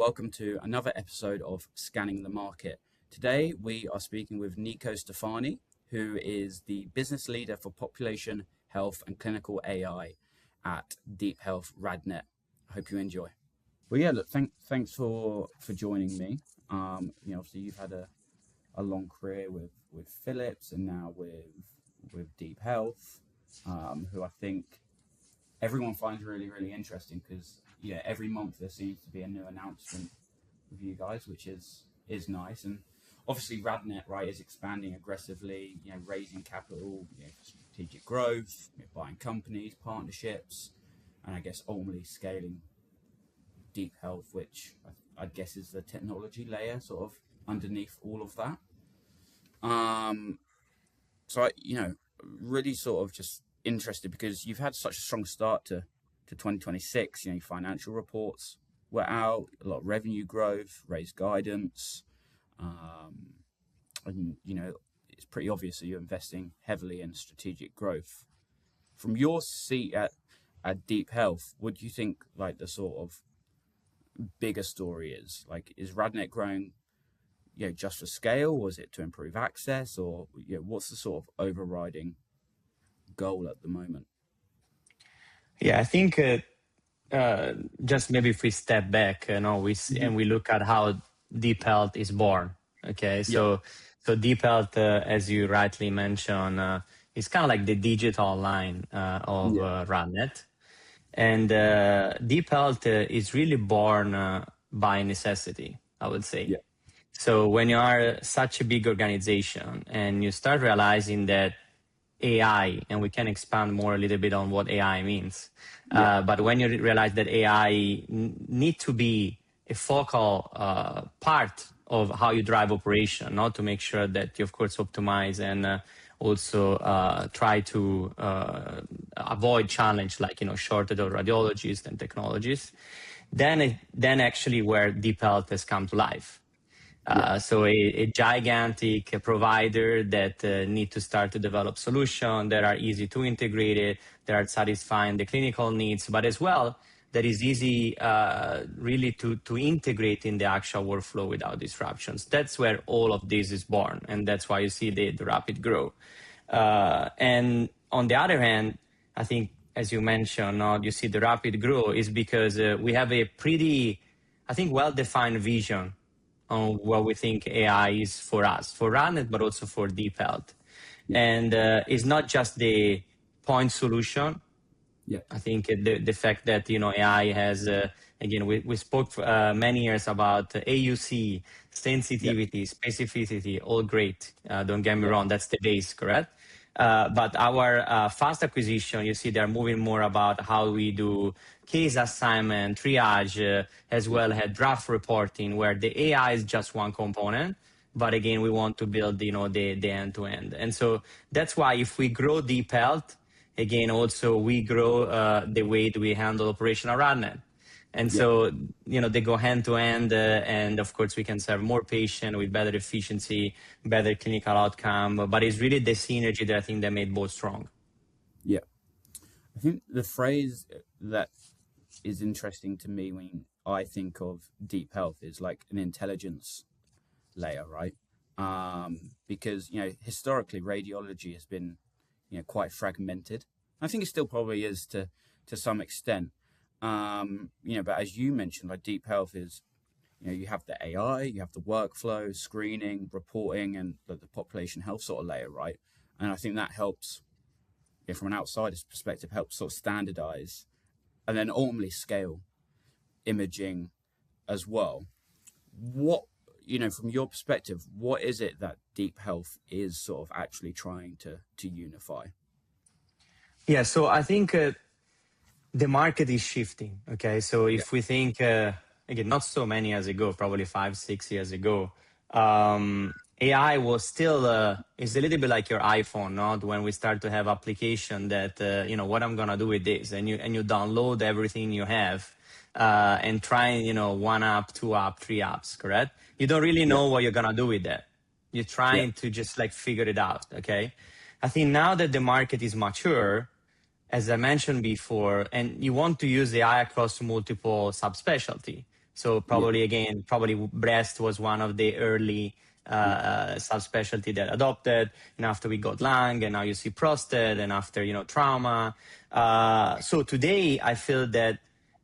welcome to another episode of Scanning the Market. Today we are speaking with Nicco Stefani, who is the business leader for population health and clinical AI at DeepHealth RadNet. I hope you enjoy. Well, yeah, look, thanks for joining me. Obviously you've had a long career with Philips and now with DeepHealth, who I think everyone finds really, really interesting because every month there seems to be a new announcement with you guys, which is nice. And obviously RadNet, right, is expanding aggressively, raising capital, strategic growth, buying companies, partnerships, and I guess ultimately scaling DeepHealth, which I guess is the technology layer sort of underneath all of that. So I, really sort of just interested because you've had such a strong start to 2026. Your financial reports were out, a lot of revenue growth, raised guidance, and it's pretty obvious that you're investing heavily in strategic growth. From your seat at DeepHealth, what do you think like the sort of bigger story is? Like, is RadNet growing just for scale, or is it to improve access, or what's the sort of overriding goal at the moment? Yeah, I think just maybe if we step back, we see, and we look at how DeepHealth is born. Okay, so DeepHealth, as you rightly mentioned, is kind of like the digital line of RadNet, and DeepHealth is really born by necessity, I would say. Yeah. So when you are such a big organization and you start realizing that AI, and we can expand more a little bit on what AI means. But when you realize that AI need to be a focal part of how you drive operation, not to make sure that you, of course, optimize and also try to avoid challenge like, shortage of radiologists and technologists, then actually where DeepHealth has come to life. So a gigantic provider that need to start to develop solutions that are easy to integrate it, that are satisfying the clinical needs, but as well that is easy really to integrate in the actual workflow without disruptions. That's where all of this is born, and that's why you see the rapid growth. And on the other hand, I think, as you mentioned, you see the rapid growth is because we have a pretty, I think, well-defined vision on what we think AI is for us, for RadNet, but also for DeepHealth. And it's not just the point solution. Yeah. I think the fact that, AI has, again, we spoke for many years about AUC, sensitivity, specificity, all great. Don't get me wrong, that's the base, correct? But our fast acquisition, you see, they're moving more about how we do case assignment, triage, as well as draft reporting, where the AI is just one component. But again, we want to build, the end-to-end. And so that's why if we grow DeepHealth, again, also we grow the way that we handle operational RadNet. And so, they go hand to hand, and of course we can serve more patients with better efficiency, better clinical outcome, but it's really the synergy that I think that made both strong. Yeah. I think the phrase that is interesting to me when I think of DeepHealth is like an intelligence layer, right? Because, historically radiology has been, quite fragmented. I think it still probably is to some extent. But as you mentioned, like DeepHealth is, you have the AI, you have the workflow, screening, reporting, and the population health sort of layer, right? And I think that helps, from an outsider's perspective, helps sort of standardize and then ultimately scale imaging as well. What, from your perspective, what is it that DeepHealth is sort of actually trying to unify? Yeah, so I think the market is shifting. Okay, so if we think, again, not so many years ago, probably 5-6 years ago, AI was still, it's a little bit like your iPhone, not when we start to have application that, what I'm going to do with this, and you download everything you have and try, 1 app, 2 app, 3 apps, correct? You don't really know what you're going to do with that. You're trying to just like figure it out, okay? I think now that the market is mature, as I mentioned before, and you want to use AI across multiple subspecialty. So probably, again, probably breast was one of the early subspecialty that adopted, and after we got lung, and now you see prostate, and after, trauma. So today I feel that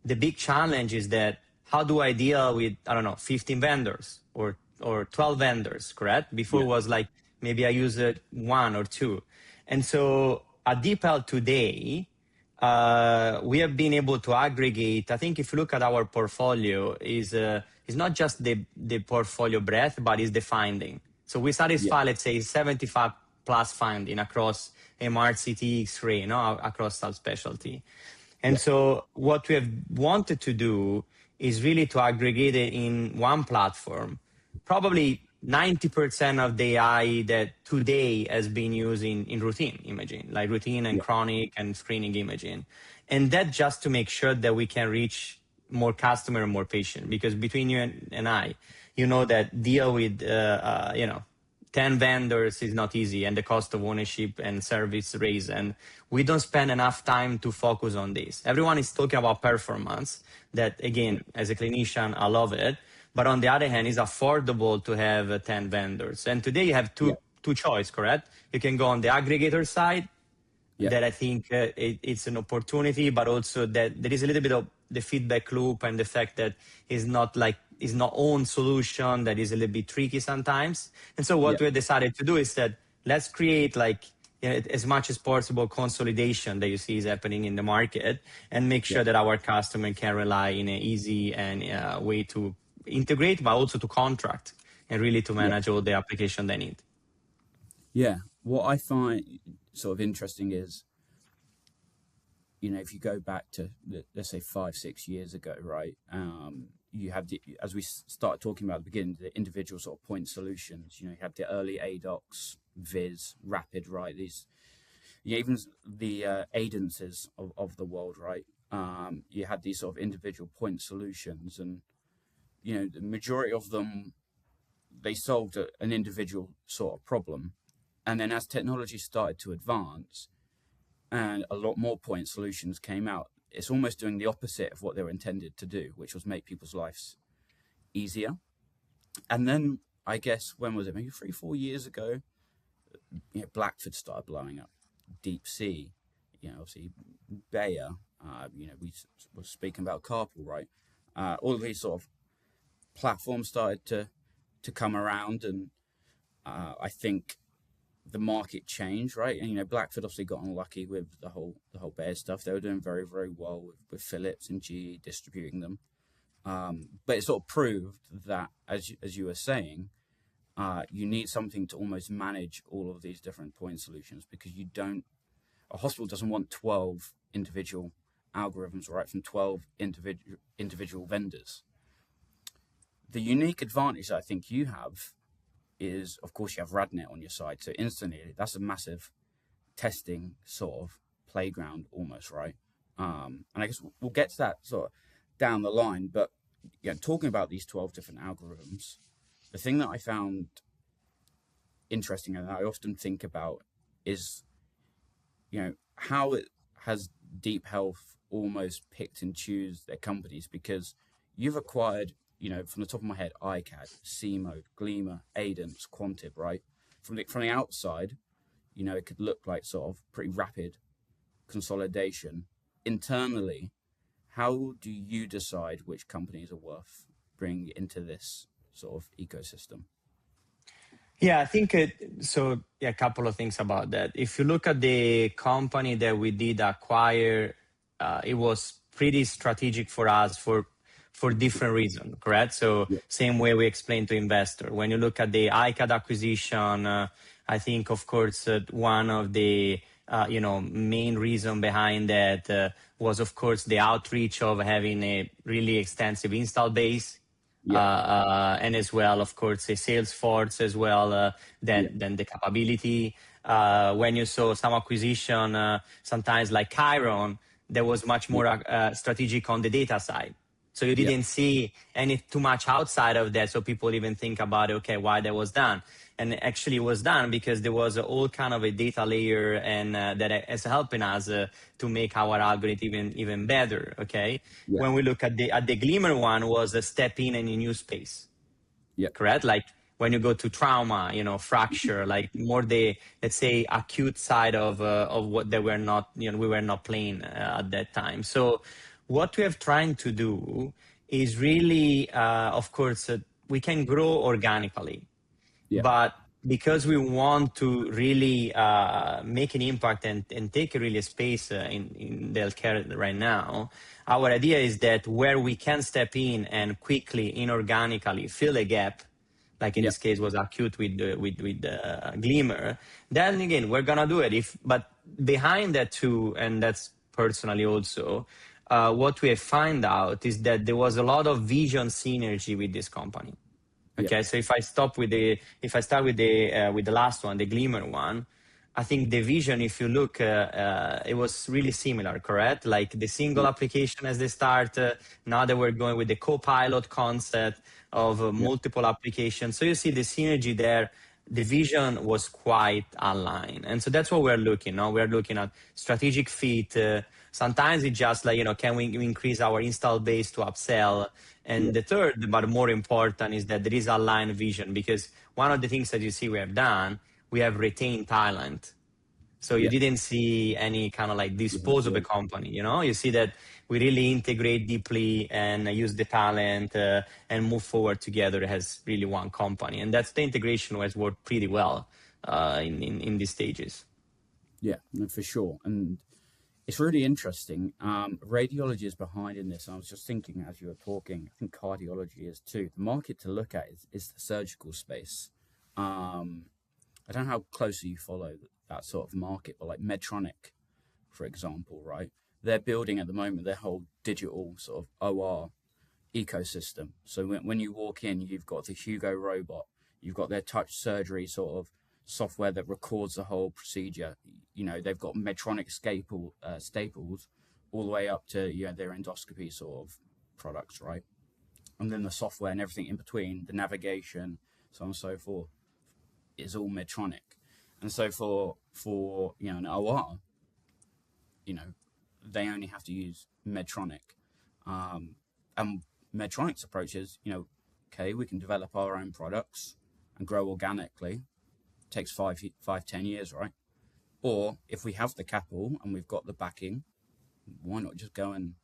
the big challenge is that how do I deal with, I don't know, 15 vendors or 12 vendors, correct? Before it was like, maybe I use it one or two. And so at DeepHealth today, we have been able to aggregate. I think if you look at our portfolio, is not just the portfolio breadth, but is the finding. So we satisfy, let's say, 75 plus finding across MR, CT, X-ray, across subspecialty. And so what we have wanted to do is really to aggregate it in one platform. Probably 90% of the AI that today has been used in routine imaging, like routine and chronic and screening imaging. And that just to make sure that we can reach more customer and more patient, because between you and I, that deal with, 10 vendors is not easy, and the cost of ownership and service raise. And we don't spend enough time to focus on this. Everyone is talking about performance, that again, as a clinician, I love it. But on the other hand, it's affordable to have 10 vendors. And today you have two choices, correct? You can go on the aggregator side, that I think it's an opportunity, but also that there is a little bit of the feedback loop and the fact that it's not own solution, that is a little bit tricky sometimes. And so what we decided to do is that let's create as much as possible consolidation that you see is happening in the market, and make sure that our customer can rely in an easy and way to integrate, but also to contract and really to manage all the application they need. Yeah. What I find sort of interesting is, if you go back to, let's say 5-6 years ago, right? You have as we started talking about at the beginning, the individual sort of point solutions. You have the early ADOCs, Viz, Rapid, right? These, even the Adences of the world, right? You had these sort of individual point solutions, and the majority of them, they solved an individual sort of problem. And then as technology started to advance and a lot more point solutions came out, it's almost doing the opposite of what they were intended to do, which was make people's lives easier. And then I guess, when was it? Maybe 3-4 years ago, Blackford started blowing up, Deep Sea, obviously Bayer, we were speaking about Carpool, right? All of these sort of platforms started to come around, and I think the market changed, right? And Blackford obviously got unlucky with the whole Bayer stuff. They were doing very, very well with Philips and GE distributing them, but it sort of proved that, as you were saying, you need something to almost manage all of these different point solutions, because a hospital doesn't want 12 individual algorithms, right, from 12 individual vendors. The unique advantage that I think you have is, of course, you have RadNet on your side. So instantly, that's a massive testing sort of playground almost, right? And I guess we'll get to that sort of down the line. But talking about these 12 different algorithms, the thing that I found interesting and I often think about is, how it has DeepHealth almost picked and choose their companies, because you've acquired, from the top of my head, iCAD, C-Mode, Gleamer, Adence, Quantib, right? From the outside, it could look like sort of pretty rapid consolidation. Internally, how do you decide which companies are worth bringing into this sort of ecosystem? Yeah, I think a couple of things about that. If you look at the company that we did acquire, it was pretty strategic for us for different reasons, correct? So same way we explained to investor. When you look at the iCAD acquisition, I think, of course, one of the main reason behind that was, of course, the outreach of having a really extensive install base. And as well, of course, a sales force as well, then the capability. When you saw some acquisition, sometimes like Chiron, there was much more strategic on the data side. So you didn't see any too much outside of that. So people even think about, okay, why that was done. And actually it was done because there was all kind of a data layer and that is helping us to make our algorithm even better. Okay. Yeah. When we look at the Glimmer one was a step in a new space. Yeah. Correct. Like when you go to trauma, fracture, like more the, let's say, acute side of what they were not, we were not playing at that time. So what we have trying to do is really, of course, we can grow organically, but because we want to really make an impact and take really a space in the healthcare right now, our idea is that where we can step in and quickly, inorganically fill a gap, like in this case was acute with Glimmer, then again, we're going to do it. But behind that too, and that's personally also, what we have found out is that there was a lot of vision synergy with this company. Okay, so if I start with the last one, the Glimmer one, I think the vision, if you look, it was really similar, correct? Like the single application as they start. Now that we're going with the co-pilot concept of multiple applications. So you see the synergy there. The vision was quite aligned. And so that's what we're looking at. We're looking at strategic fit. Sometimes it's just like, can we increase our install base to upsell? And the third, but more important, is that there is aligned vision, because one of the things that you see we have done, we have retained talent. So you didn't see any kind of like dispose of a company, you see that we really integrate deeply and use the talent and move forward together as really one company. And that's the integration has worked pretty well in these stages. Yeah, no, for sure. And it's really interesting. Radiology is behind in this. I was just thinking as you were talking, I think cardiology is too. The market to look at is the surgical space. I don't know how closely you follow that sort of market, but like Medtronic, for example, right? They're building at the moment their whole digital sort of OR ecosystem. So when you walk in, you've got the Hugo robot, you've got their touch surgery sort of software that records the whole procedure. They've got Medtronic staples all the way up to their endoscopy sort of products, right? And then the software and everything in between, the navigation, so on and so forth, is all Medtronic. And so for an OR, they only have to use Medtronic. And Medtronic's approach is, okay, we can develop our own products and grow organically. Takes 5-10 years, right? Or if we have the capital and we've got the backing, why not just go and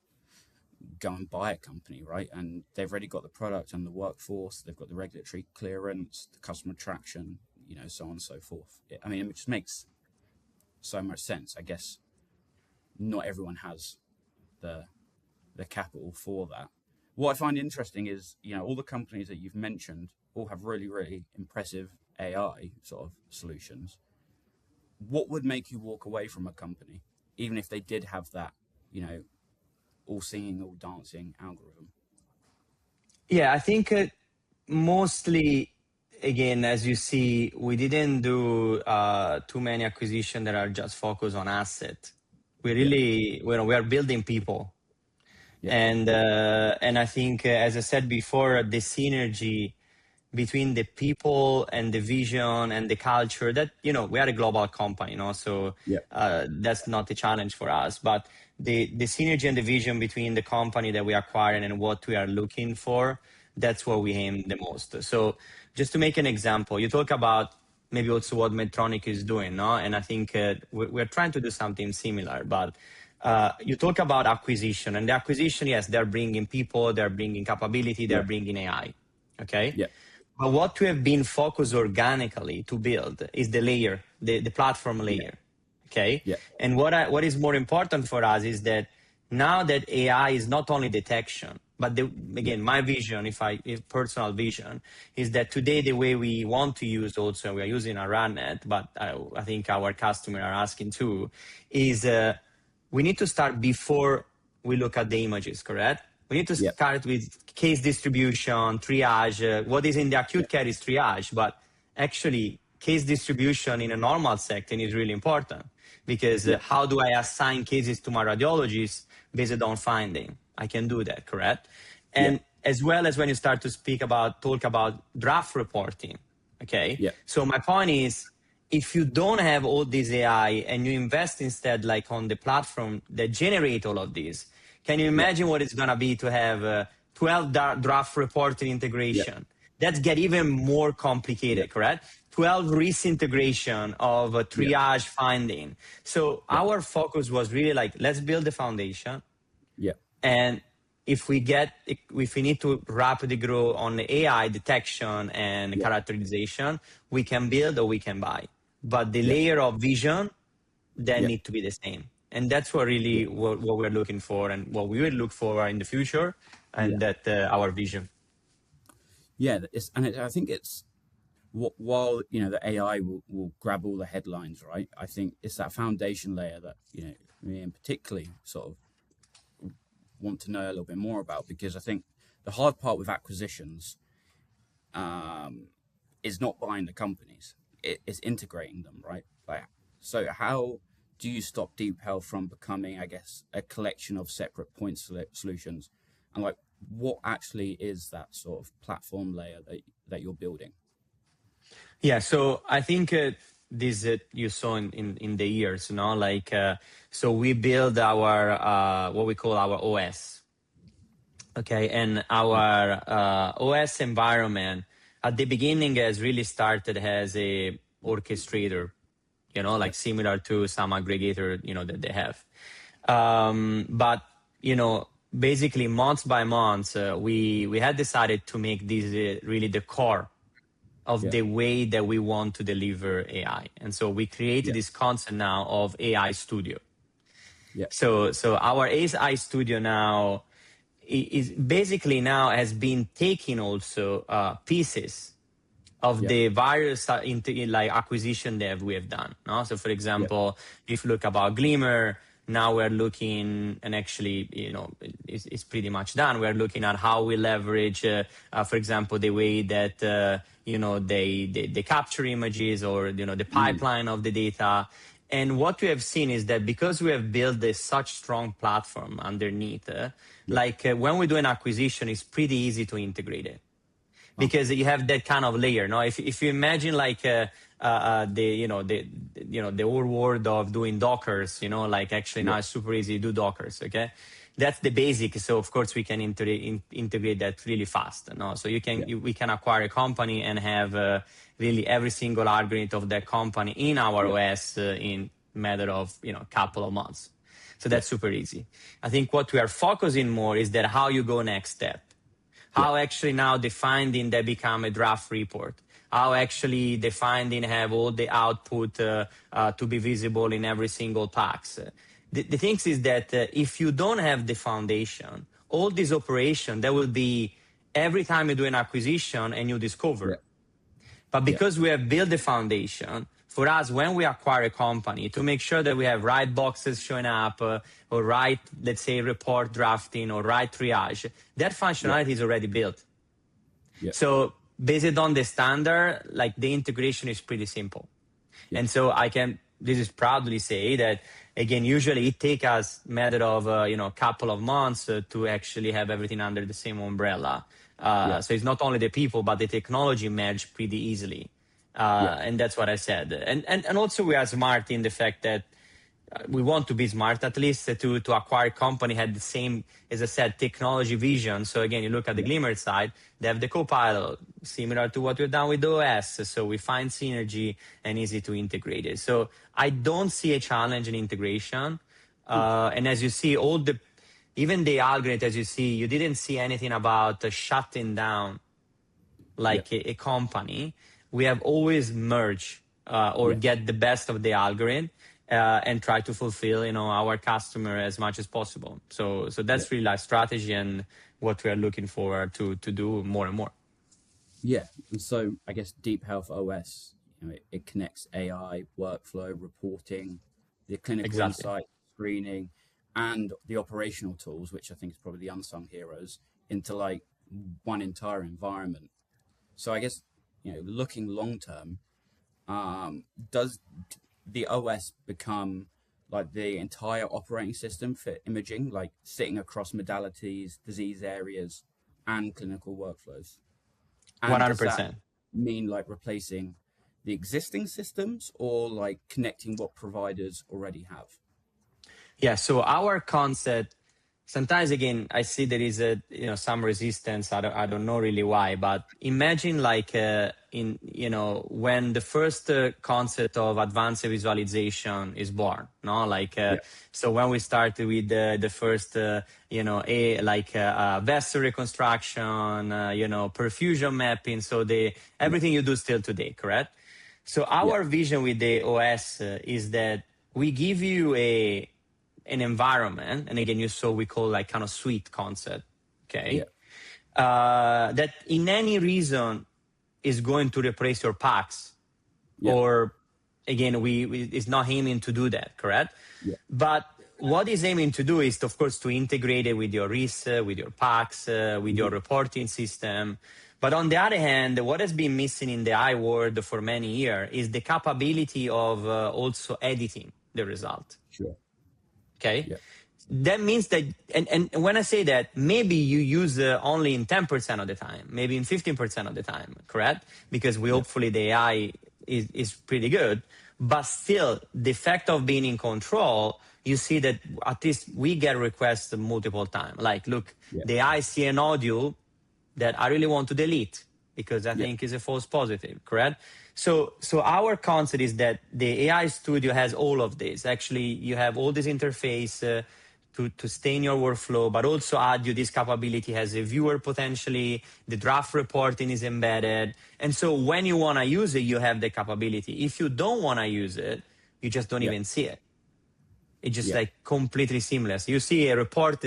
buy a company, right? And they've already got the product and the workforce, they've got the regulatory clearance, the customer traction, so on and so forth. It just makes so much sense. I guess not everyone has the capital for that. What I find interesting is, all the companies that you've mentioned all have really, really impressive AI sort of solutions. What would make you walk away from a company, even if they did have that, all singing, all dancing algorithm? Yeah, I think mostly, again, as you see, we didn't do too many acquisitions that are just focused on asset. We really, we are building people. And I think, as I said before, the synergy between the people and the vision and the culture that, we are a global company, so that's not a challenge for us. But the synergy and the vision between the company that we acquire and what we are looking for, that's what we aim the most. So just to make an example, you talk about maybe also what Medtronic is doing, no? And I think we're trying to do something similar, but you talk about acquisition, and the acquisition, yes, they're bringing people, they're bringing capability, they're bringing AI, okay? Yeah. But what we have been focused organically to build is the layer, the platform layer, okay? Yeah. And what is more important for us is that now that AI is not only detection, but again, my vision, if personal vision, is that today the way we want to use also, we are using our RadNet, but I think our customers are asking too, is we need to start before we look at the images, correct? We need to start with case distribution, triage. What is in the acute care is triage, but actually case distribution in a normal setting is really important, because how do I assign cases to my radiologist based on finding? I can do that, correct? Yeah. And as well as when you start to talk about draft reporting. Okay. Yeah. So my point is, if you don't have all this AI and you invest instead like on the platform that generate all of these, can you Yeah. imagine what it's going to be to have 12 draft reporting Yeah. integration? That's get even more Yeah. complicated, correct? 12 risk integration of Yeah. triage finding. So Yeah. our focus was really like, let's build the foundation. Yeah. And if we need to rapidly grow on the AI detection and Yeah. characterization, we can build or we can buy. But the Yeah. layer of vision then Yeah. need to be the same. And that's what Yeah. really what we're looking for and what we will look for in the future, Yeah. and that our vision. Yeah. I think it's while the AI will grab all the headlines, right? I think it's that foundation layer that me in particularly sort of want to know a little bit more about, because I think the hard part with acquisitions is not buying the companies; it's integrating them, right? Like, so how do you stop DeepHealth from becoming, I guess, a collection of separate point solutions, and like what actually is that sort of platform layer that you're building? Yeah, so I think this you saw in the years, so we build our what we call our OS, okay, and Yeah. our OS environment at the beginning has really started as a orchestrator, Yeah. like similar to some aggregator, that they have. But basically months by months, we had decided to make this really the core of Yeah. the way that we want to deliver AI. And so we created Yeah. this concept now of AI Studio. Yeah. So our AI Studio now is basically now has been taking also pieces of Yeah. the various like acquisition that we have done. No? So for Yeah. example, if you look about Glimmer, now we're looking, and actually, it's pretty much done. We're looking at how we leverage, for example, the way that, they capture images, or, the Mm. pipeline of the data. And what we have seen is that because we have built this such strong platform underneath, Yeah. when we do an acquisition, it's pretty easy to integrate it, Okay. because you have that kind of layer. No, if you imagine like the old world of doing Dockers, like actually Yeah. now it's super easy to do Dockers. Okay, that's the basic. So of course we can integrate that really fast. No, so Yeah. we can acquire a company and have really every single algorithm of that company in our Yeah. OS in matter of couple of months. So Yeah. that's super easy. I think what we are focusing more is that how you go next step, Yeah. how actually now the finding they become a draft report, how actually the finding have all the output to be visible in every single tax. The thing is that if you don't have the foundation, all this operation, there will be every time you do an acquisition and you Yeah. discover. But Yeah. because we have built the foundation, for us, when we acquire a company, to make sure that we have right boxes showing up, or right, let's say, report drafting, or right triage, that Yeah. functionality is already built. Yeah. So based on the standard, like the integration is pretty simple. Yeah. And so this is proudly say that, again, usually it takes us matter of, couple of months to actually have everything under the same umbrella. Yeah. So it's not only the people, but the technology merge pretty easily. Yeah. And that's what I said. And also we are smart in the fact that we want to be smart, at least to acquire company had the same, as I said, technology vision. So again, you look at the Yeah. Glimmer side, they have the Copilot, similar to what we've done with OS. So we find synergy and easy to integrate it. So I don't see a challenge in integration. Cool. And as you see, even the algorithm, as you see, you didn't see anything about shutting down Yeah. like a company. We have always merged or Yeah. get the best of the algorithm and try to fulfill our customer as much as possible. So Yeah. that's really our strategy and what we are looking forward to do more and more. Yeah. And so I guess Deep Health OS, it connects AI, workflow, reporting, the clinical Exactly. insight, screening, and the operational tools, which I think is probably the unsung heroes, into like one entire environment. So I guess, looking long term, does the OS become like the entire operating system for imaging, like sitting across modalities, disease areas, and clinical workflows? And does that 100%. mean like replacing the existing systems or like connecting what providers already have? Yeah, so our concept, sometimes again, I see there is some resistance. I don't know really why, but imagine like when the first concept of advanced visualization is born, no? Like, so when we started with the first, vessel reconstruction, perfusion mapping. So everything you do still today, correct? So our vision with the OS is that we give you an environment, and again, you saw we call like kind of suite concept, okay? That in any reason is going to replace your PACS, or again, we is not aiming to do that, correct? But what is aiming to do is, of course, to integrate it with your RIS, with your PACS, with your reporting system. But on the other hand, what has been missing in the I world for many years is the capability of also editing the result. Sure. Okay. Yeah. That means that, and when I say that, maybe you use only in 10% of the time, maybe in 15% of the time, correct? Because hopefully the AI is pretty good, but still the fact of being in control, you see that at least we get requests multiple times. Like, look, the AI see an audio that I really want to delete because I think is a false positive, correct? So our concept is that the AI studio has all of this. Actually, you have all this interface to stay in your workflow, but also add you this capability as a viewer potentially. The draft reporting is embedded. And so when you want to use it, you have the capability. If you don't want to use it, you just don't even see it. It's just like completely seamless. You see a report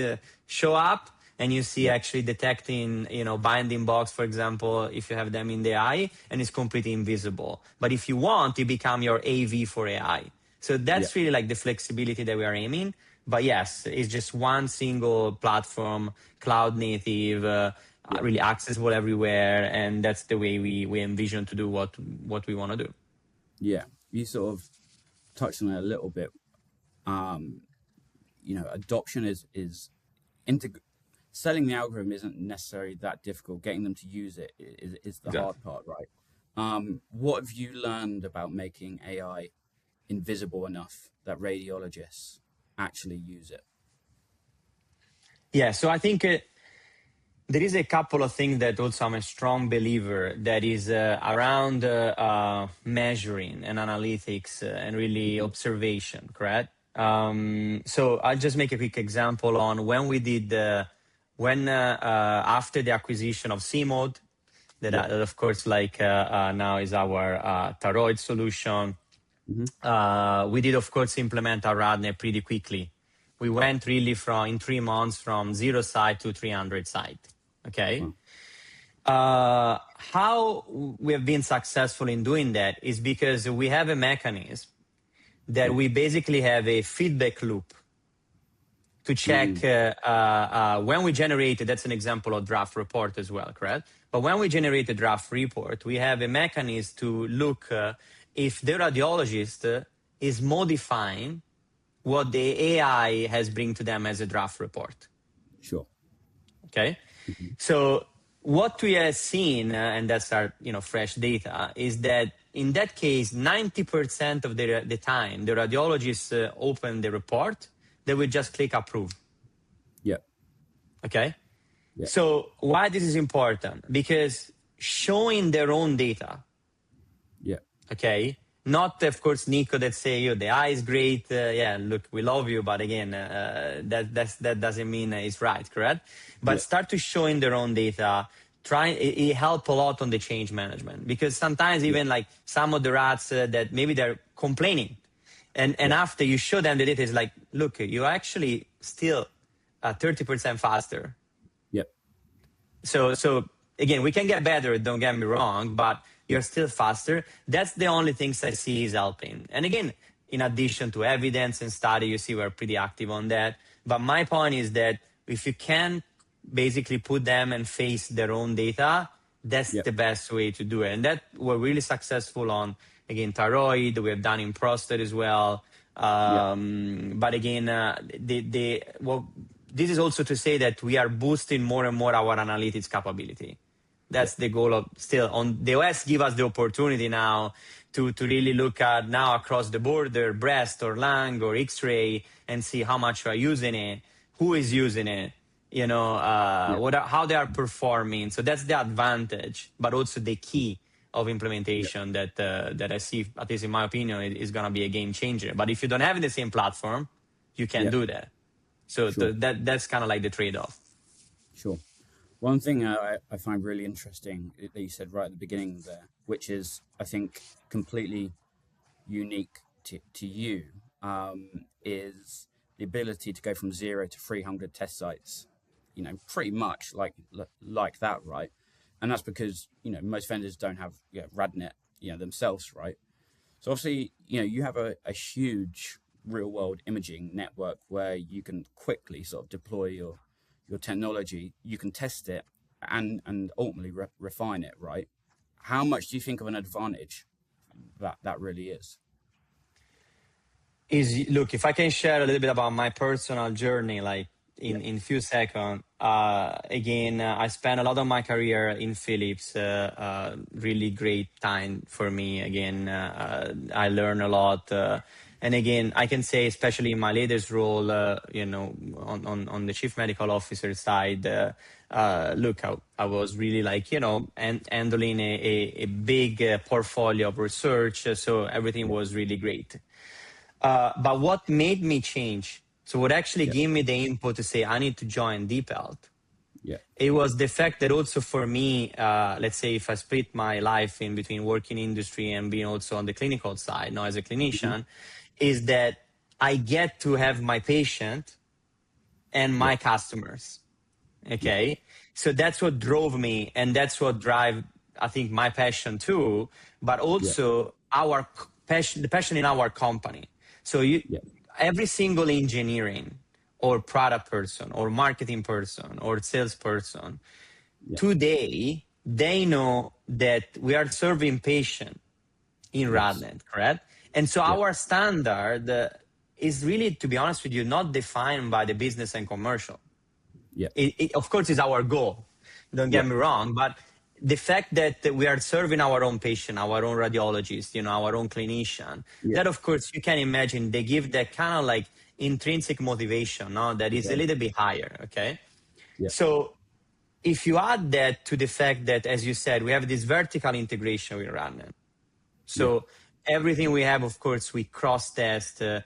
show up, and you see actually detecting, binding box, for example, if you have them in the eye, and it's completely invisible. But if you want, it become your AV for AI. So that's really like the flexibility that we are aiming. But yes, it's just one single platform, cloud native, really accessible everywhere. And that's the way we envision to do what we want to do. Yeah, you sort of touched on it a little bit. Adoption is selling the algorithm isn't necessarily that difficult. Getting them to use it is the hard part, right? What have you learned about making AI invisible enough that radiologists actually use it? Yeah, so I think there is a couple of things that also I'm a strong believer that is around measuring and analytics and really observation, correct? So I'll just make a quick example on when we did after the acquisition of C-Mode, that of course now is our thyroid solution. We did of course implement our RadNet pretty quickly. We went really in 3 months from 0 site to 300 site. Okay. How we have been successful in doing that is because we have a mechanism that we basically have a feedback loop to check when we generate, that's an example of draft report as well, correct? But when we generate a draft report, we have a mechanism to look if the radiologist is modifying what the AI has bring to them as a draft report. Sure. Okay. So what we have seen, and that's our fresh data, is that in that case, 90% of the time, the radiologists open the report, they will just click approve. Yeah. Okay. Yeah. So why this is important? Because showing their own data. Yeah. Okay. Not, of course, Nicco that say, the eye is great. Look, we love you. But again, that doesn't mean it's right, correct? But start to showing their own data. It help a lot on the change management. Because sometimes even like some of the rats that maybe they're complaining. And after you show them the data, it's like, look, you're actually still 30% faster. Yep. So again, we can get better, don't get me wrong, but you're still faster. That's the only things I see is helping. And again, in addition to evidence and study, you see we're pretty active on that. But my point is that if you can basically put them and face their own data, that's the best way to do it. And that we're really successful on, again, thyroid, we have done in prostate as well. But again, this is also to say that we are boosting more and more our analytics capability. That's the goal of still on the OS give us the opportunity now to really look at now across the border, breast or lung or X-ray, and see how much we are using it, who is using it, how they are performing. So that's the advantage, but also the key of implementation that I see, at least in my opinion, is going to be a game changer. But if you don't have the same platform, you can't do that. So that's kind of like the trade-off. Sure. One thing I find really interesting that you said right at the beginning there, which is, I think, completely unique to you, is the ability to go from 0 to 300 test sites, pretty much like that, right? And that's because, most vendors don't have RadNet, themselves, right? So obviously, you have a huge real world imaging network where you can quickly sort of deploy your technology, you can test it and ultimately refine it, right? How much do you think of an advantage that really is? Look, if I can share a little bit about my personal journey, like in few seconds, again, I spent a lot of my career in Philips, really great time for me. Again, I learned a lot. And again, I can say, especially in my latest role, on the chief medical officer side, look, I was really like, handling a big portfolio of research. So everything was really great. But what made me change, so what actually gave me the input to say I need to join DeepHealth, it was the fact that also for me, let's say if I split my life in between working industry and being also on the clinical side, now as a clinician, is that I get to have my patient and my customers. Okay. So that's what drove me, and that's what drive, I think, my passion too, but also our passion, the passion in our company. So every single engineering or product person or marketing person or salesperson today, they know that we are serving patient in RadNet, correct? And so our standard is really, to be honest with you, not defined by the business and commercial. It of course is our goal, don't get me wrong, but the fact that we are serving our own patient, our own radiologist, our own clinician, that of course you can imagine they give that kind of like intrinsic motivation, no? That is a little bit higher, okay? So if you add that to the fact that, as you said, we have this vertical integration with RadNet. So everything we have, of course, we cross-test. We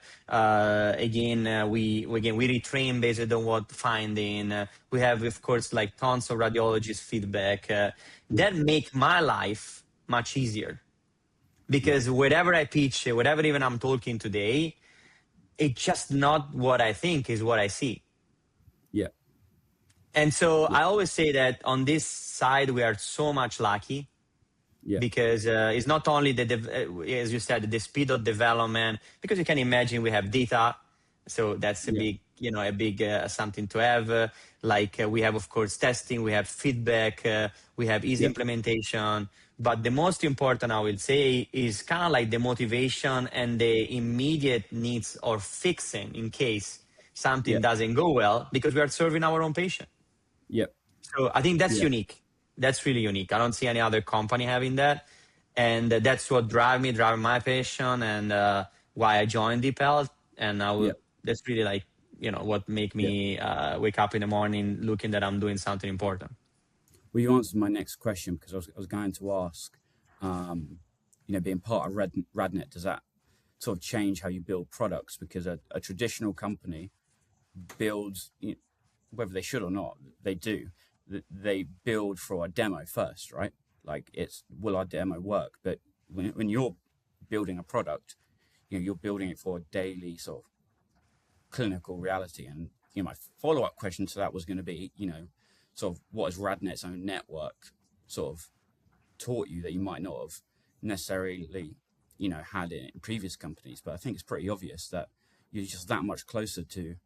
retrain based on what finding. We have, of course, like tons of radiologist feedback. That make my life much easier. Because whatever I pitch, whatever even I'm talking today, it's just not what I think, is what I see. And so I always say that on this side, we are so much lucky. Because it's not only as you said, the speed of development, because you can imagine we have data. So that's a big, something to have. We have, of course, testing, we have feedback, we have easy implementation. But the most important, I will say, is kind of like the motivation and the immediate needs of fixing in case something doesn't go well, because we are serving our own patient. So I think that's unique. That's really unique. I don't see any other company having that. And that's what drive my passion, and why I joined DeepHealth. And that's really like, what make me wake up in the morning looking that I'm doing something important. Well, you answered my next question, because I was going to ask, being part of RadNet, does that sort of change how you build products? Because a traditional company builds, whether they should or not, they do. They build for a demo first, right? Like, will our demo work? But when you're building a product, you're building it for a daily sort of clinical reality. And my follow-up question to that was going to be, sort of what has RadNet's own network sort of taught you that you might not have necessarily, had in previous companies? But I think it's pretty obvious that you're just that much closer to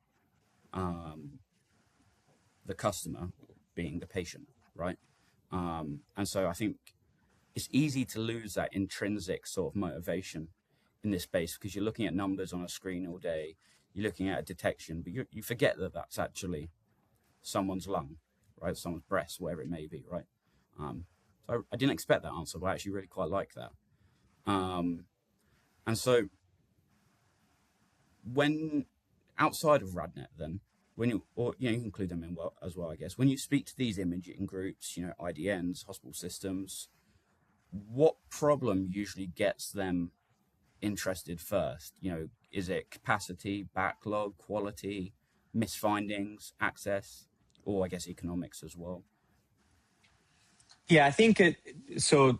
the customer, being the patient, right? And so I think it's easy to lose that intrinsic sort of motivation in this space, because you're looking at numbers on a screen all day. you're looking at a detection, but you forget that that's actually someone's lung, right? Someone's breast, whatever it may be, right? So I didn't expect that answer, but I actually really quite like that. And so when outside of RadNet, then when you, or you can include them in as well, I guess, when you speak to these imaging groups, IDNs, hospital systems, what problem usually gets them interested first? Is it capacity, backlog, quality, misfindings, access, or I guess economics as well? Yeah, I think so.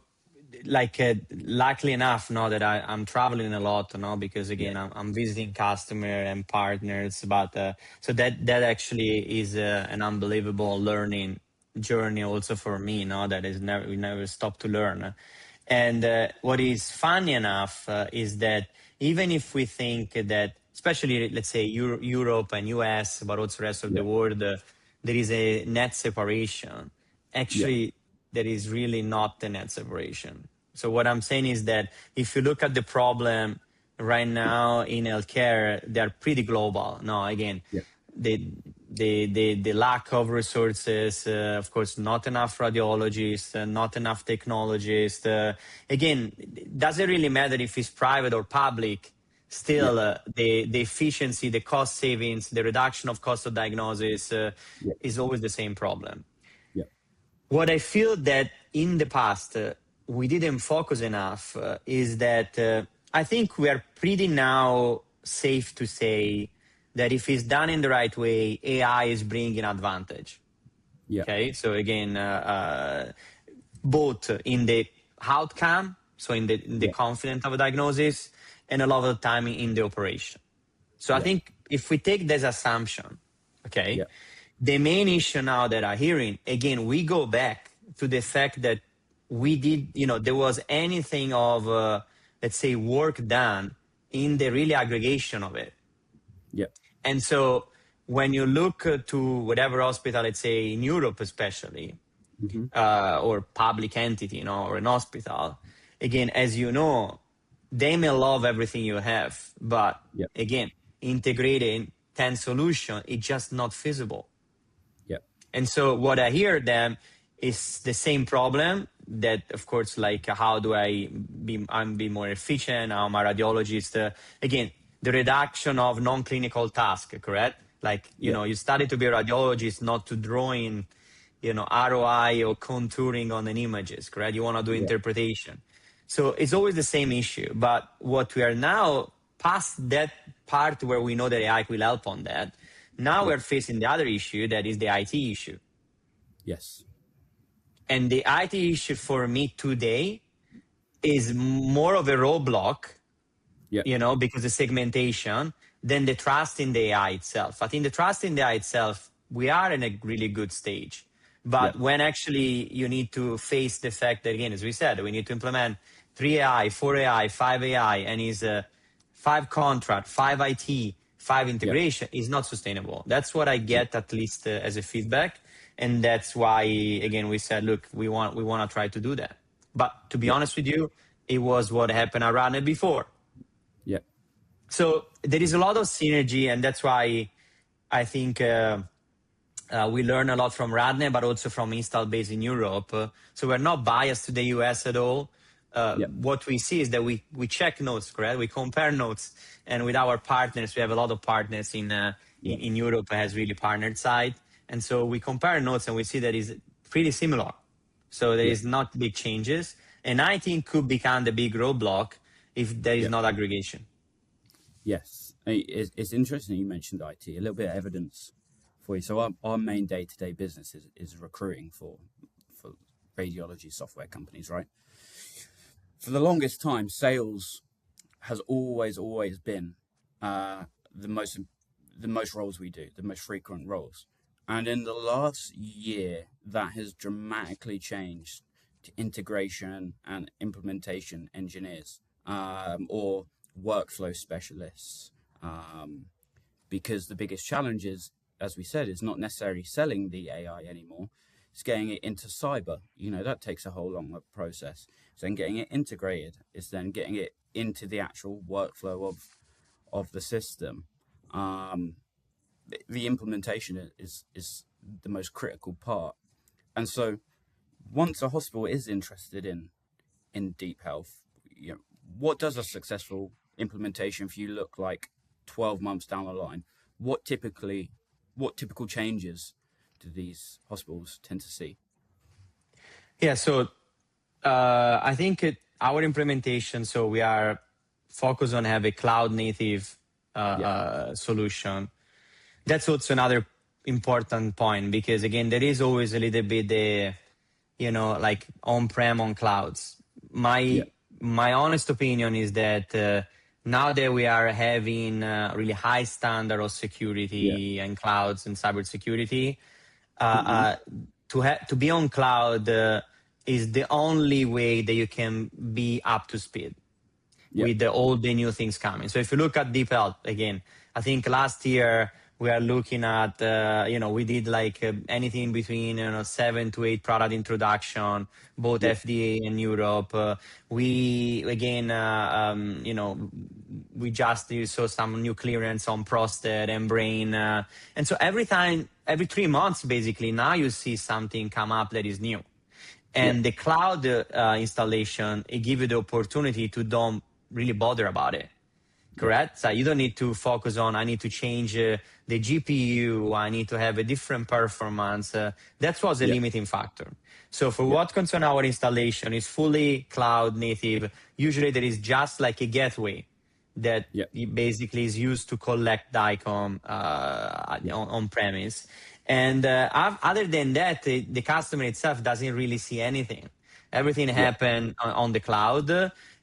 Luckily enough, now that I'm traveling a lot, because again, I'm visiting customer and partners, but so that actually is an unbelievable learning journey also for me, that is we never stop to learn. And what is funny enough is that even if we think that, especially let's say Europe and US, but also the rest of the world, there is a net separation. Actually, there is really not the net separation. So what I'm saying is that if you look at the problem right now in healthcare, they're pretty global. No, again, the lack of resources, of course, not enough radiologists, not enough technologists. Again, it doesn't really matter if it's private or public. Still, the efficiency, the cost savings, the reduction of cost of diagnosis is always the same problem. What I feel that in the past we didn't focus enough is that I think we are pretty now safe to say that if it's done in the right way, AI is bringing advantage. Okay, so again, both in the outcome, so in the confidence of a diagnosis, and a lot of the time in the operation. So I think if we take this assumption, the main issue now that I'm hearing, again, we go back to the fact that we did, there was anything of, let's say, work done in the really aggregation of it. And so when you look to whatever hospital, let's say in Europe especially, or public entity, or an hospital, again, as you know, they may love everything you have, but again, integrating 10 solutions, it's just not feasible. And so what I hear them is the same problem that, of course, like how do I be more efficient? How am a radiologist? Again, the reduction of non-clinical tasks, correct? Like, you study to be a radiologist, not to draw in, ROI or contouring on an images, correct? You want to do interpretation. So it's always the same issue. But what we are now past that part where we know that AI will help on that, now we're facing the other issue, that is the IT issue. And the IT issue for me today is more of a roadblock, because the segmentation, than the trust in the AI itself. I think the trust in the AI itself, we are in a really good stage. But when actually you need to face the fact that, again, as we said, we need to implement 3 AI, 4 AI, 5 AI, and is 5 contract, 5 IT, 5 integration is not sustainable. That's what I get, at least as a feedback. And that's why, again, we said, look, we want to try to do that. But to be honest with you, it was what happened at RadNet before. So there is a lot of synergy, and that's why I think we learn a lot from RadNet, but also from install base in Europe. So we're not biased to the US at all. What we see is that we check notes, correct? We compare notes, and with our partners, we have a lot of partners in Europe has really partnered side, and so we compare notes and we see that is pretty similar. So there is not big changes, and I think could become the big roadblock if there is not aggregation. It's interesting you mentioned IT. A little bit of evidence for you. So our main day-to-day business is recruiting for radiology software companies, right? For the longest time, sales has always been the most roles we do, the most frequent roles. And in the last year, that has dramatically changed to integration and implementation engineers, or workflow specialists, because the biggest challenge is, as we said, is not necessarily selling the AI anymore. It's getting it into cyber. That takes a whole long process. So then getting it integrated is then getting it into the actual workflow of the system. the implementation is the most critical part. And so once a hospital is interested in DeepHealth, what does a successful implementation for you look like 12 months down the line? What typical changes do these hospitals tend to see? Yeah, so I think our implementation, so we are focused on have a cloud native solution. That's also another important point, because again, there is always a little bit the, like on-prem on clouds. My honest opinion is that now that we are having really high standard of security and clouds and cybersecurity, to be on cloud is the only way that you can be up to speed with all the new things coming. So if you look at DeepHealth, again, I think last year we are looking at, we did like anything between 7 to 8 product introduction, both FDA and Europe. We just saw some new clearance on prostate and brain. And so every 3 months, basically, now you see something come up that is new. And the cloud installation, it gives you the opportunity to don't really bother about it. Correct? So you don't need to focus on, I need to change the GPU, I need to have a different performance. That was a limiting factor. So for what concerns our installation, is fully cloud native. Usually there is just like a gateway that basically is used to collect DICOM on premise. And other than that, the customer itself doesn't really see anything. Everything happened on the cloud.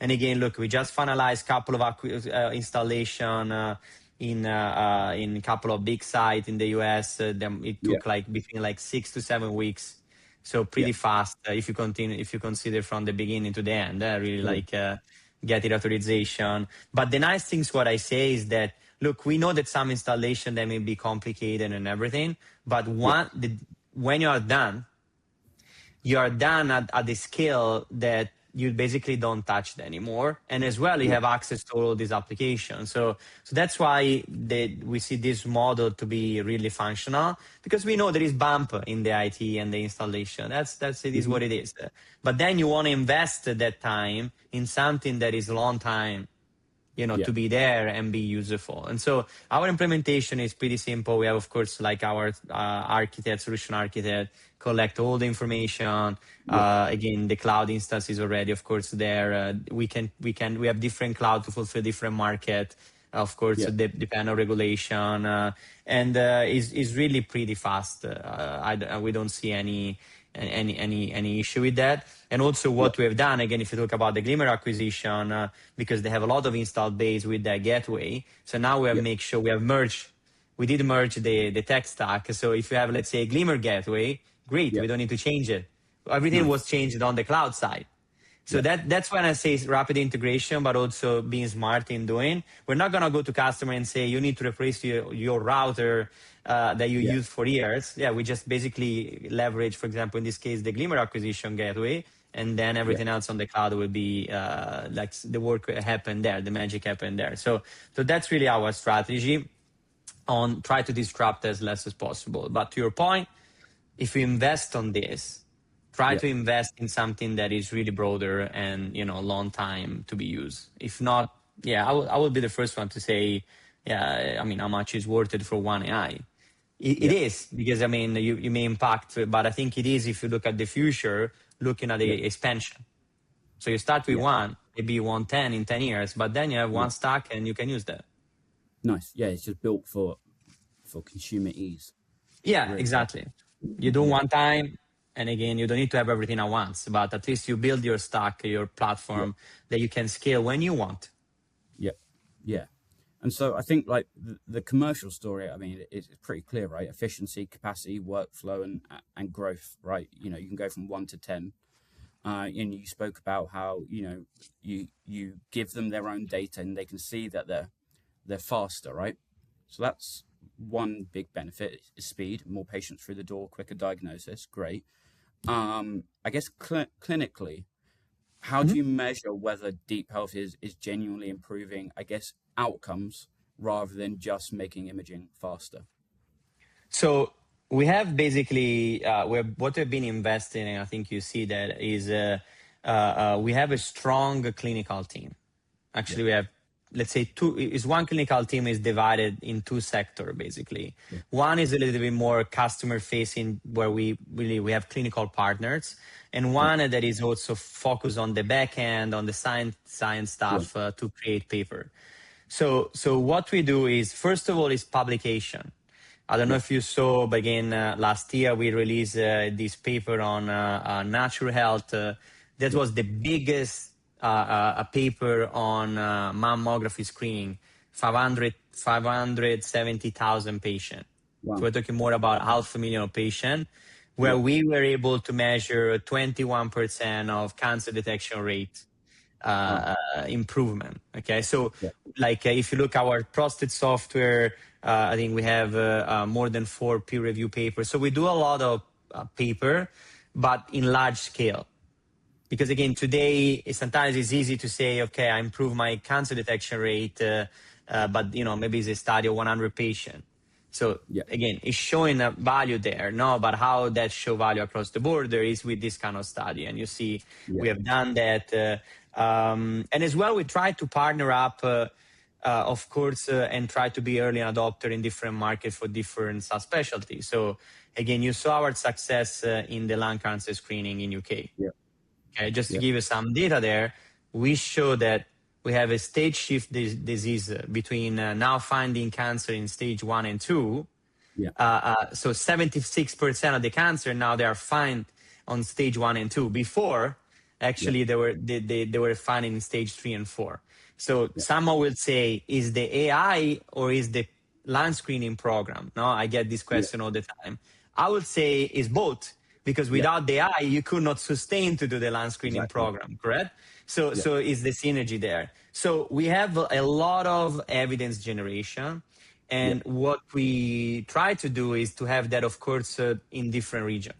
And again, look, we just finalized a couple of installation in a couple of big sites in the US. It took like between like 6 to 7 weeks. So pretty fast if you consider from the beginning to the end, really get the authorization. But the nice things, what I say is that, look, we know that some installation, they may be complicated and everything, but when you are done at the scale that you basically don't touch it anymore. And as well, you have access to all these applications. So that's why we see this model to be really functional, because we know there is bump in the IT and the installation. It is what it is. But then you want to invest that time in something that is a long time, to be there and be useful. And so our implementation is pretty simple. We have, of course, like our solution architect, collect all the information. Again, the cloud instance is already, of course, there. We have different cloud to fulfill different market. Of course, depend on regulation, and is really pretty fast. We don't see any issue with that. And also what we have done, again, if you talk about the Glimmer acquisition, because they have a lot of installed base with their gateway. So now we have make sure we did merge the tech stack. So if you have, let's say, a Glimmer gateway, great, we don't need to change it. Everything was changed on the cloud side. So that's when I say rapid integration, but also being smart in doing. We're not going to go to customer and say, you need to replace your router that you used for years. We just basically leverage, for example, in this case, the Glimmer acquisition gateway, and then everything else on the cloud will be like the work happened there, the magic happened there. So that's really our strategy on try to disrupt as less as possible. But to your point, if we invest on this, try to invest in something that is really broader and, long time to be used. If not, I will be the first one to say, how much is worth it for one AI? It is, because, you may impact, but I think it is, if you look at the future, looking at the expansion. So you start with one, maybe you want 10 in 10 years, but then you have one stack and you can use that. Nice. Yeah, it's just built for consumer ease. Yeah, exactly. You do one time, and again, you don't need to have everything at once, but at least you build your stack, your platform that you can scale when you want. Yeah. And so I think like the commercial story, it's pretty clear, right? Efficiency, capacity, workflow, and growth, right? You can go from 1 to 10. And you spoke about how, you give them their own data and they can see that they're faster, right? So that's one big benefit is speed, more patients through the door, quicker diagnosis. Great. I guess clinically, how do you measure whether DeepHealth is genuinely improving, I guess, outcomes rather than just making imaging faster? So we have basically what we've been investing in. I think you see that is we have a strong clinical team. Actually, we have, let's say, one clinical team is divided in two sectors, basically. One is a little bit more customer facing, where we have clinical partners, and one that is also focused on the back end, on the science stuff to create paper. So what we do is, first of all, is publication. I don't know if you saw, but again, last year we released this paper on natural health. That was the biggest a paper on mammography screening, 570,000 patients. Wow. So we're talking more about 500,000 patients, where we were able to measure 21% of cancer detection rate improvement. Okay, so like if you look at our prostate software, I think we have more than 4 peer review papers. So we do a lot of paper, but in large scale. Because again, today, sometimes it's easy to say, okay, I improve my cancer detection rate, but maybe it's a study of 100 patients. So again, it's showing a value there, no? But how that show value across the border is with this kind of study. And you see, we have done that. And as well, we try to partner up, of course, and try to be early adopter in different markets for different subspecialties. So again, you saw our success in the lung cancer screening in UK. Okay, just to give you some data there, we show that we have a stage shift disease between now finding cancer in stage 1 and 2. So 76% of the cancer now they are found on stage 1 and 2. Before, actually, they were found in stage 3 and 4. So someone will say, is the AI or is the lung screening program? No, I get this question all the time. I would say it's both. Because without the AI, you could not sustain to do the lung screening program, correct? So is the synergy there. So we have a lot of evidence generation. And what we try to do is to have that, of course, in different regions.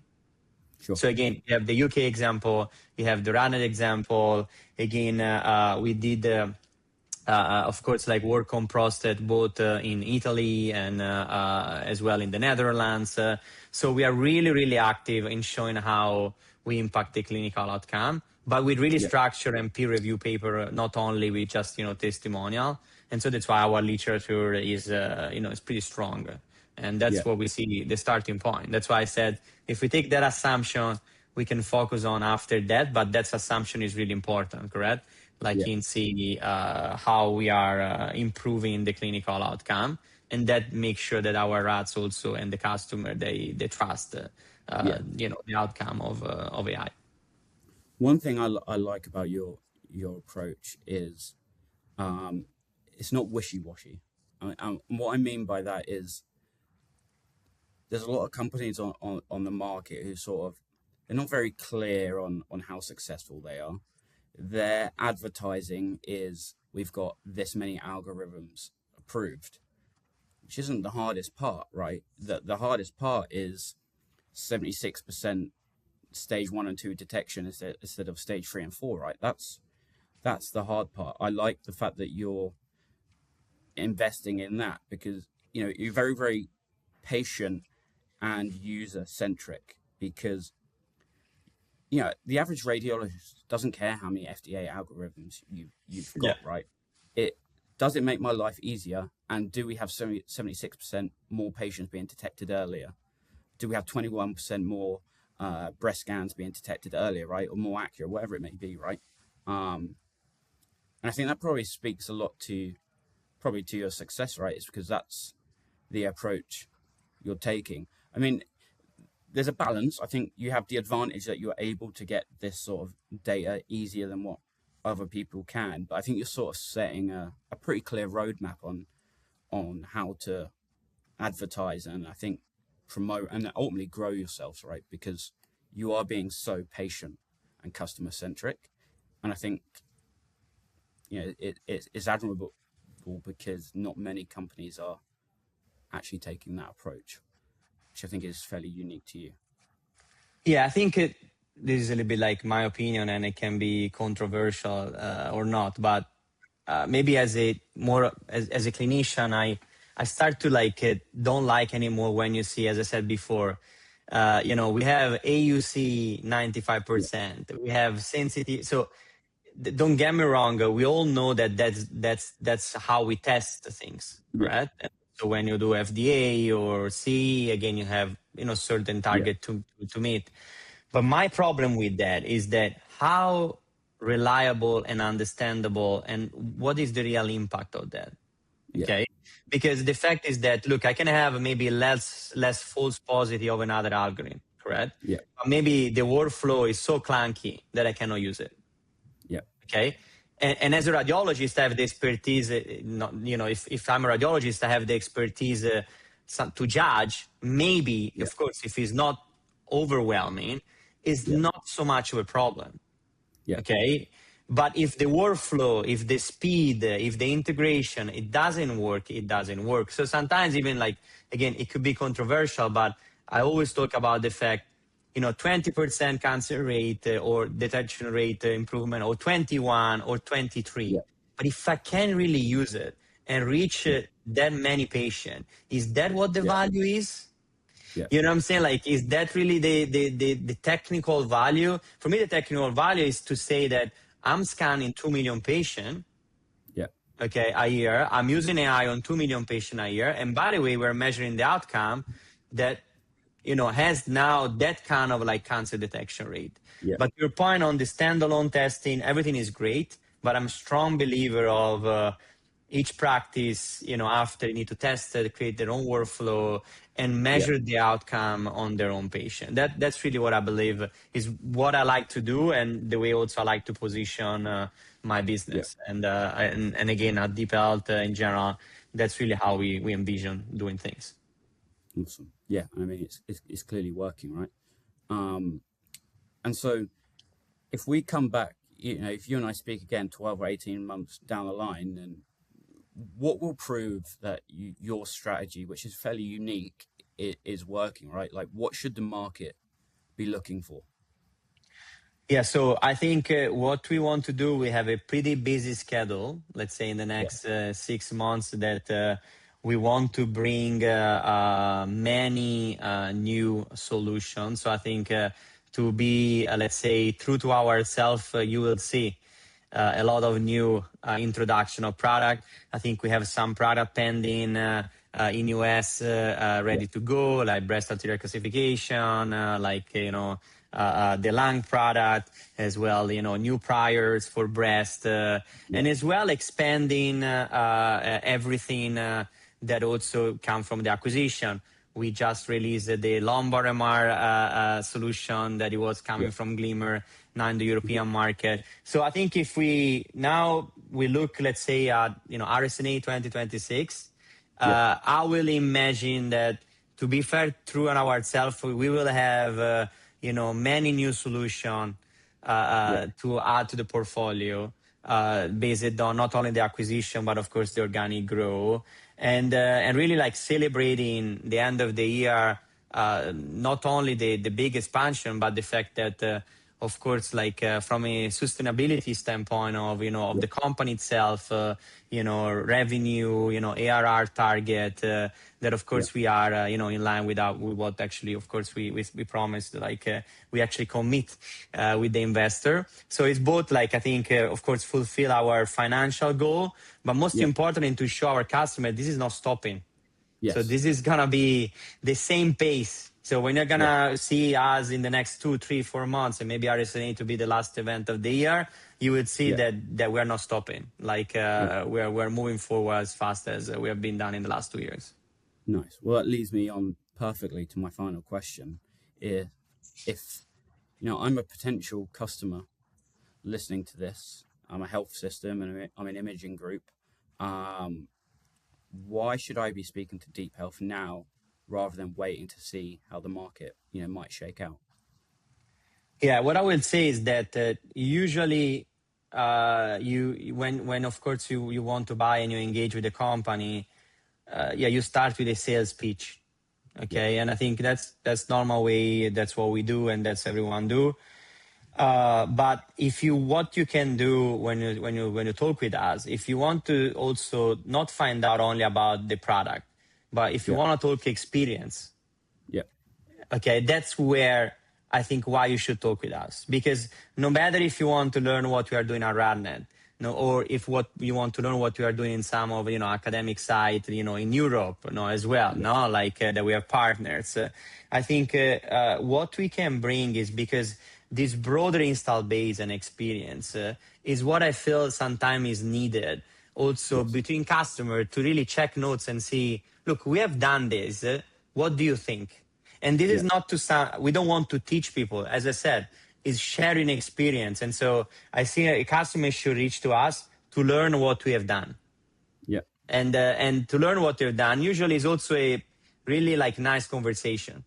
So again, you have the UK example, you have the RadNet example. Again, we did, of course, like work on prostate both in Italy and as well in the Netherlands. So we are really, really active in showing how we impact the clinical outcome, but with really structure and peer review paper, not only with just, testimonial. And so that's why our literature is, is pretty strong. And that's what we see the starting point. That's why I said, if we take that assumption, we can focus on after that, but that assumption is really important, correct? Like in see how we are improving the clinical outcome. And that makes sure that our rats also and the customer, they trust, the outcome of AI. One thing I like about your approach is it's not wishy-washy. What I mean by that is there's a lot of companies on the market who they're not very clear on how successful they are. Their advertising is, we've got this many algorithms approved, which isn't the hardest part, right? The hardest part is 76% stage 1 and 2 detection instead of stage 3 and 4, right? That's the hard part. I like the fact that you're investing in that because, you're very, very patient and user-centric because, the average radiologist doesn't care how many FDA algorithms you've got, right? Does it make my life easier? And do we have 76% more patients being detected earlier? Do we have 21% more breast scans being detected earlier, right? Or more accurate, whatever it may be, right? And I think that probably speaks a lot to your success, right? It's because that's the approach you're taking. I mean, there's a balance. I think you have the advantage that you're able to get this sort of data easier than what other people can. But I think you're sort of setting a pretty clear roadmap on how to advertise and I think promote and ultimately grow yourselves, right? Because you are being so patient and customer centric. And I think, it's admirable because not many companies are actually taking that approach, which I think is fairly unique to you. Yeah, I think this is a little bit like my opinion and it can be controversial or not, but maybe as a clinician, I start to don't like anymore when you see, as I said before, we have AUC 95%, we have sensitive. So don't get me wrong, we all know that that's how we test things, correct? Yeah. So when you do FDA or CE, again, you have certain target to meet. But my problem with that is that how reliable and understandable and what is the real impact of that? Okay. Because the fact is that, look, I can have maybe less false positive of another algorithm, correct? Yeah. But maybe the workflow is so clunky that I cannot use it. Yeah. Okay. And as a radiologist, I have the expertise, if I'm a radiologist, I have the expertise to judge. Maybe, of course, if it's not overwhelming, it's not so much of a problem. Yeah. Okay. But if the workflow, if the speed, if the integration, it doesn't work, it doesn't work. So sometimes even again, it could be controversial, but I always talk about the fact, 20% cancer rate or detection rate improvement, or 21 or 23. Yeah. But if I can really use it and reach that many patients, is that what the value is? Yeah. You know what I'm saying? Is that really the technical value? For me, the technical value is to say that I'm scanning 2 million patients. Yeah. Okay, a year. I'm using AI on 2 million patients a year. And by the way, we're measuring the outcome that has now that kind of cancer detection rate. Yeah. But your point on the standalone testing, everything is great, but I'm a strong believer of each practice, after you need to test it, create their own workflow and measure the outcome on their own patient. That's really what I believe is what I like to do, and the way also I like to position my business. Yeah. And again, at DeepHealth in general, that's really how we envision doing things. Awesome. Yeah, I mean, it's clearly working, right? And so if we come back, if you and I speak again 12 or 18 months down the line, then what will prove that your strategy, which is fairly unique, is working, right? What should the market be looking for? Yeah, so I think what we want to do, we have a pretty busy schedule, let's say in the next 6 months, that we want to bring many new solutions. So I think to be, let's say, true to ourselves, you will see a lot of new introduction of product. I think we have some product pending in US ready to go, like breast arterial calcification, the lung product as well, new priors for breast, and as well expanding everything that also come from the acquisition. We just released the lumbar MR solution that it was coming from Glimmer, now in the European market. So I think if we look, let's say, at RSNA 2026, I will imagine that, to be fair, true on ourselves, we will have many new solutions to add to the portfolio, based on not only the acquisition but of course the organic growth, and really celebrating the end of the year, not only the big expansion, but the fact that of course, from a sustainability standpoint of the company itself, revenue, ARR target, that of course we are, in line with what actually, of course, we promised, we actually commit with the investor. So it's both I think, of course, fulfill our financial goal, but most importantly, to show our customer this is not stopping. Yes. So this is gonna be the same pace. So when you're gonna see us in the next 2, 3, 4 months, and maybe RSNA to be the last event of the year, you would see that we're not stopping. We're moving forward as fast as we have been done in the last 2 years. Nice. Well, that leads me on perfectly to my final question. If I'm a potential customer listening to this, I'm a health system and I'm an imaging group. Why should I be speaking to DeepHealth now rather than waiting to see how the market, might shake out? Yeah, what I will say is that usually when of course you want to buy and you engage with the company, you start with a sales pitch. Okay, and I think that's normal way. That's what we do, and that's everyone do. But if you, what you can do when you talk with us, if you want to also not find out only about the product, but if you Yeah. want to talk experience, Yeah. okay, that's where I think why you should talk with us. Because no matter if you want to learn what we are doing at RadNet, no, or if what you want to learn what we are doing in some of academic site, in Europe, as well, Yeah. no, like that we have partners. I think what we can bring is because this broader install base and experience is what I feel sometimes is needed also Yes. between customer to really check notes and see, look, we have done this. What do you think? And this is Yeah. not to sound, we don't want to teach people, as I said, is sharing experience. And so I see a customer should reach to us to learn what we have done. Yeah. And to learn what they've done usually is also a really like nice conversation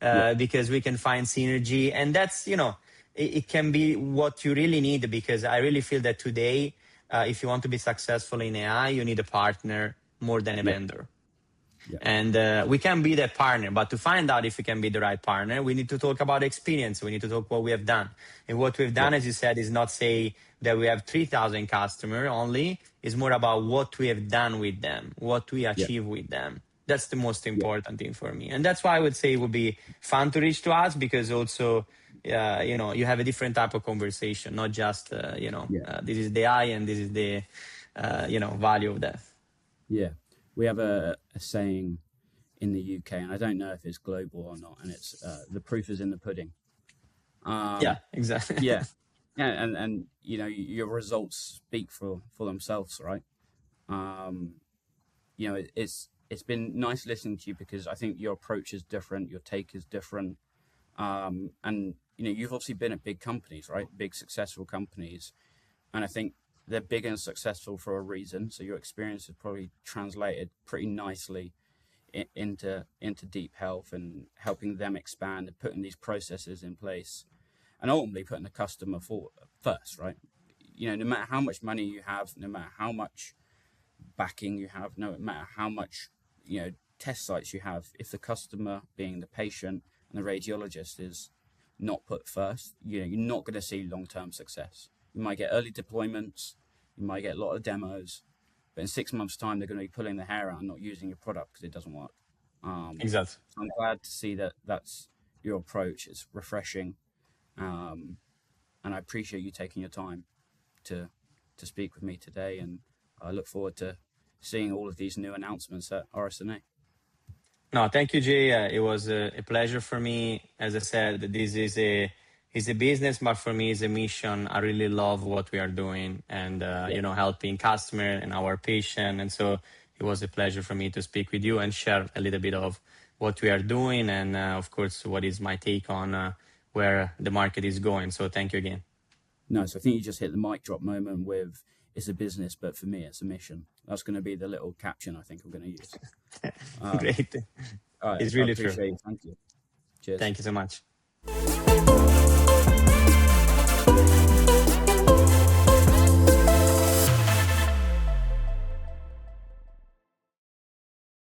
Yeah. because we can find synergy. And that's, it can be what you really need, because I really feel that today, if you want to be successful in AI, you need a partner more than a Yeah. vendor. Yeah. And we can be that partner, but to find out if we can be the right partner, we need to talk about experience. We need to talk what we have done. And what we've done, Yeah. as you said, is not say that we have 3,000 customers only. It's more about what we have done with them, what we Yeah. achieve with them. That's the most Yeah. important thing for me. And that's why I would say it would be fun to reach to us, because also, you have a different type of conversation, not just, Yeah. this is the I and this is the, value of that. Yeah. We have a saying in the UK, and I don't know if it's global or not, and it's the proof is in the pudding. Yeah, exactly. Yeah. Yeah, and your results speak for themselves, right? It's been nice listening to you, because I think your approach is different, your take is different, and you've obviously been at big companies, right? Big successful companies, and I think they're big and successful for a reason. So your experience has probably translated pretty nicely into DeepHealth and helping them expand and putting these processes in place, and ultimately putting the customer first, right? No matter how much money you have, no matter how much backing you have, no matter how much test sites you have, if the customer, being the patient and the radiologist, is not put first, you're not going to see long-term success. You might get early deployments, you might get a lot of demos, but in 6 months' time, they're going to be pulling their hair out and not using your product because it doesn't work. Exactly. So I'm glad to see that that's your approach. It's refreshing, and I appreciate you taking your time to speak with me today. And I look forward to seeing all of these new announcements at RSNA. No, thank you, Jay. It was a pleasure for me. As I said, this is a business, but for me, it's a mission. I really love what we are doing, and helping customer and our patient. And so it was a pleasure for me to speak with you and share a little bit of what we are doing, and of course, what is my take on where the market is going. So thank you again. No, so I think you just hit the mic drop moment with, it's a business, but for me, it's a mission. That's going to be the little caption I think I'm going to use. Great. All right, It's really I appreciate true. it. Thank you. Cheers. Thank you so much.